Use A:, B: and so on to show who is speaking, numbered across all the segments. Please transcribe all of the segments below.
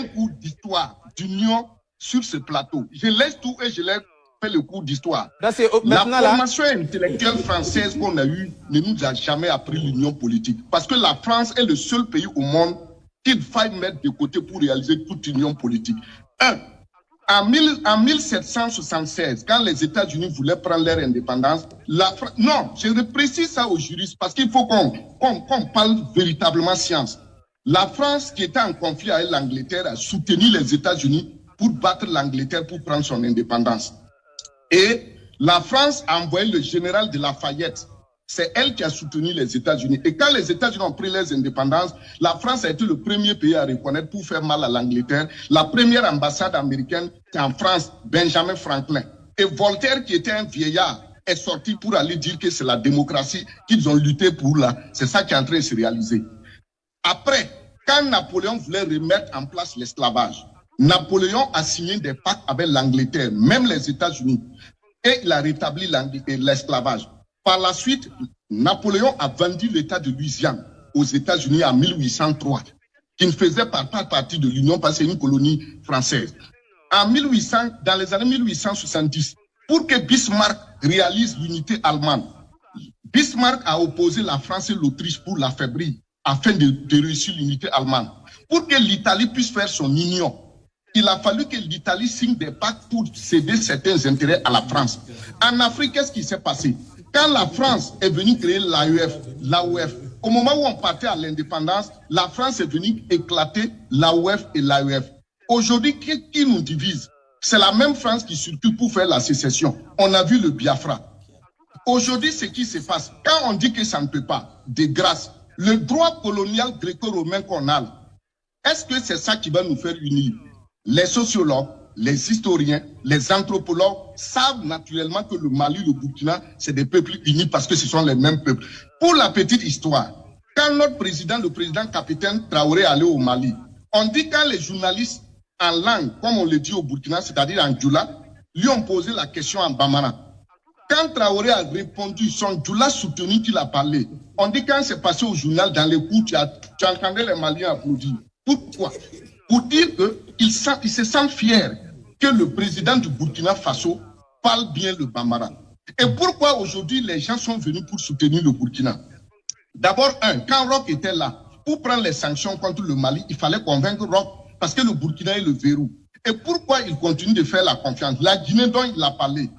A: un cours d'histoire d'union sur ce plateau. Je laisse tout et je laisse faire le cours d'histoire. La formation intellectuelle française qu'on a eue ne nous a jamais appris l'union politique. Parce que la France est le seul pays au monde qu'il faille mettre de côté pour réaliser toute union politique. En 1776, quand les États-Unis voulaient prendre leur indépendance, non, je précise ça aux juristes parce qu'il faut qu'on parle véritablement science. La France, qui était en conflit avec l'Angleterre, a soutenu les États-Unis pour battre l'Angleterre pour prendre son indépendance. Et la France a envoyé le général de Lafayette. C'est elle qui a soutenu les États-Unis. Et quand les États-Unis ont pris leurs indépendances, la France a été le premier pays à reconnaître pour faire mal à l'Angleterre. La première ambassade américaine, c'est en France, Benjamin Franklin. Et Voltaire, qui était un vieillard, est sorti pour aller dire que c'est la démocratie qu'ils ont lutté pour là. C'est ça qui est en train de se réaliser. Après, quand Napoléon voulait remettre en place l'esclavage, Napoléon a signé des pactes avec l'Angleterre, même les États-Unis, et il a rétabli l'esclavage. Par la suite, Napoléon a vendu l'État de Louisiane aux États-Unis en 1803, qui ne faisait pas partie de l'Union parce que c'est une colonie française. Dans les années 1870, pour que Bismarck réalise l'unité allemande, Bismarck a opposé la France et l'Autriche pour l'affaiblir afin de réussir l'unité allemande. Pour que l'Italie puisse faire son union, il a fallu que l'Italie signe des pactes pour céder certains intérêts à la France. En Afrique, qu'est-ce qui s'est passé? Quand la France est venue créer l'AOF, au moment où on partait à l'indépendance, la France est venue éclater l'AOF et l'AEF. Aujourd'hui, qui nous divise? C'est la même France qui surtout pour faire la sécession. On a vu le Biafra. Aujourd'hui, ce qui se passe, quand on dit que ça ne peut pas, de grâce, le droit colonial gréco-romain qu'on a, est-ce que c'est ça qui va nous faire unir? Les sociologues, les historiens, les anthropologues savent naturellement que le Mali, le Burkina, c'est des peuples unis parce que ce sont les mêmes peuples. Pour la petite histoire, quand notre président, le président capitaine Traoré allait au Mali, on dit quand les journalistes en langue, comme on le dit au Burkina, c'est-à-dire en Djoula, lui ont posé la question en Bamana. Quand Traoré a répondu, son Djoula soutenu qu'il a parlé, on dit quand c'est passé au journal, dans les coups, tu entendais les Maliens applaudir. Pourquoi? Pour dire qu'ils se sentent fiers que le président du Burkina Faso parle bien le Bambara. Et pourquoi aujourd'hui les gens sont venus pour soutenir le Burkina? D'abord, quand Roch était là, pour prendre les sanctions contre le Mali, il fallait convaincre Roch parce que le Burkina est le verrou. Et pourquoi il continue de faire la confiance? La Guinée dont il a parlé,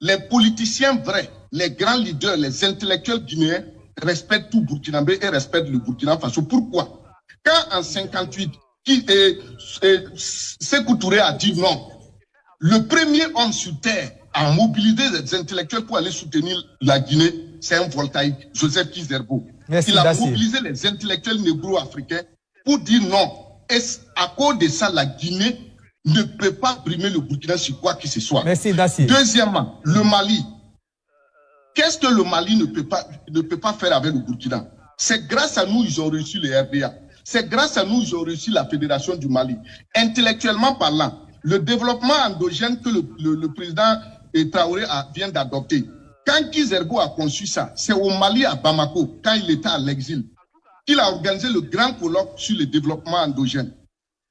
A: les politiciens vrais, les grands leaders, les intellectuels guinéens respectent tout Burkinabé et respectent le Burkina Faso. Pourquoi? Quand en 58, Sékou Touré a dit non, le premier homme sur terre à mobiliser les intellectuels pour aller soutenir la Guinée, c'est un voltaïque, Joseph Kizerbo. Il a mobilisé les intellectuels négro-africains pour dire non. Et à cause de ça, la Guinée ne peut pas brimer le Burkina sur quoi que ce soit.
B: Merci, Dacier.
A: Deuxièmement, le Mali. Qu'est-ce que le Mali ne peut pas faire avec le Burkina? C'est grâce à nous ils ont reçu les RDA. C'est grâce à nous ils ont reçu la Fédération du Mali. Intellectuellement parlant, le développement endogène que le président Traoré vient d'adopter, quand Kizerbo a conçu ça, c'est au Mali, à Bamako, quand il était à l'exil, qu'il a organisé le grand colloque sur le développement endogène,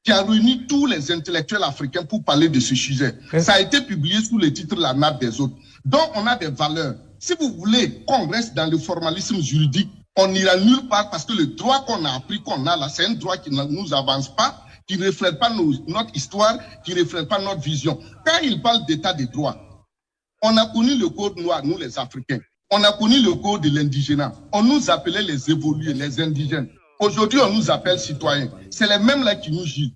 A: qui a réuni tous les intellectuels africains pour parler de ce sujet. Ça a été publié sous le titre La nappe des autres. Donc on a des valeurs. Si vous voulez qu'on reste dans le formalisme juridique, on n'ira nulle part parce que le droit qu'on a appris, qu'on a là, c'est un droit qui ne nous avance pas, qui ne reflète pas notre histoire, qui ne reflète pas notre vision. Quand il parle d'état de droit, on a connu le code noir, nous les Africains. On a connu le code de l'indigénat. On nous appelait les évolués, les indigènes. Aujourd'hui, on nous appelle citoyens. C'est les mêmes là qui nous jugent.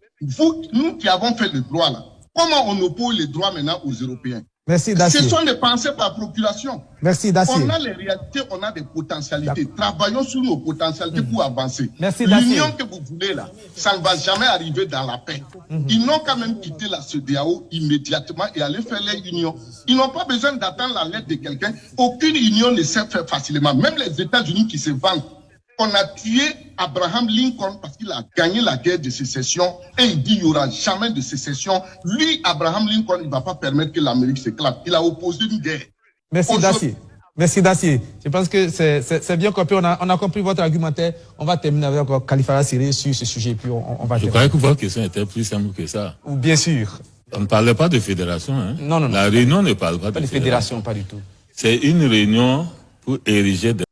A: Nous qui avons fait le droit là, comment on oppose les droits maintenant aux Européens?
B: Merci, Dacier.
A: Ce sont des pensées par procuration.
B: Merci, Dacier.
A: On a les réalités, on a des potentialités. Travaillons sur nos potentialités pour avancer.
B: Merci, Dacier.
A: L'union que vous voulez là, ça ne va jamais arriver dans la paix. Ils n'ont quand même quitté la CEDEAO immédiatement et aller faire les unions. Ils n'ont pas besoin d'attendre la lettre de quelqu'un. Aucune union ne s'est fait facilement. Même les États-Unis qui se vantent. On a tué Abraham Lincoln parce qu'il a gagné la guerre de sécession et il dit qu'il n'y aura jamais de sécession. Lui, Abraham Lincoln, il ne va pas permettre que l'Amérique s'éclate. Il a opposé une guerre.
B: Merci, Dacier. Merci Dacier. Je pense que c'est bien compris. On a compris votre argumentaire. On va terminer avec Khalifa Siré sur ce sujet. Puis on va.
C: Je croyais que votre question était plus simple que ça.
B: Bien sûr.
C: On ne parlait pas de fédération. Hein?
B: Non.
C: La réunion ne parle pas de
B: fédération. Pas du tout.
C: C'est une réunion pour ériger des